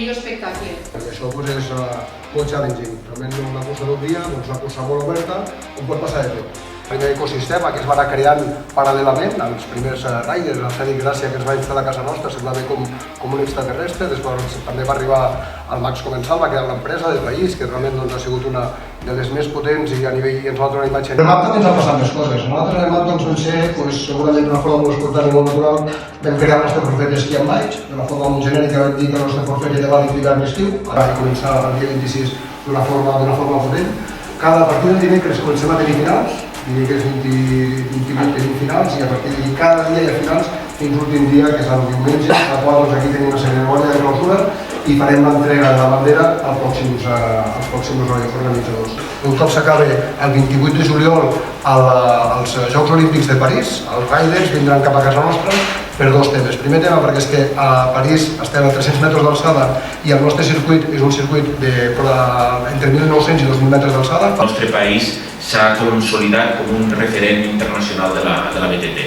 millor espectacle. Això és molt challenging, realment una cursa d'un dia, una cursa molt oberta, on pot passar de tot. El primer ecosistema que es va anar creant paral·lelament, els primers riders, el Fèlix Gràcia que es va instal·lar a casa nostra, semblava com un extraterrestre, després també va arribar el Max Comensal, va crear una empresa de país que realment ha sigut una de les més potents i a nivell ens va donar una imatge. Però també ens han passat més coses. Nosaltres a l'EMAP vam ser, segurament d'una forma molt espontània i molt natural, vam crear el nostre forfet d'esquí amb bikes, d'una forma molt genèrica vam dir que el nostre forfet era vàlid d'hivern i estiu, ara va començar el dia 26 d'una forma potent. A partir del dimecres comencem a tenir finals, dimecres 28 tenim finals i a partir d'aquí cada dia hi ha finals fins l'últim dia, que és el diumenge, a la qual aquí tenim una cerimònia de clausura i farem l'entrega de la bandera als pròxims organitzadors. Un cop s'acabi el 28 de juliol als Jocs Olímpics de París, els riders vindran cap a casa nostra per dos temes. Primer tema perquè és que a París estem a 300 metres d'alçada i el nostre circuit és un circuit entre 1.900 i 2.000 metres d'alçada. El nostre país s'ha consolidat com un referent internacional de la BTT.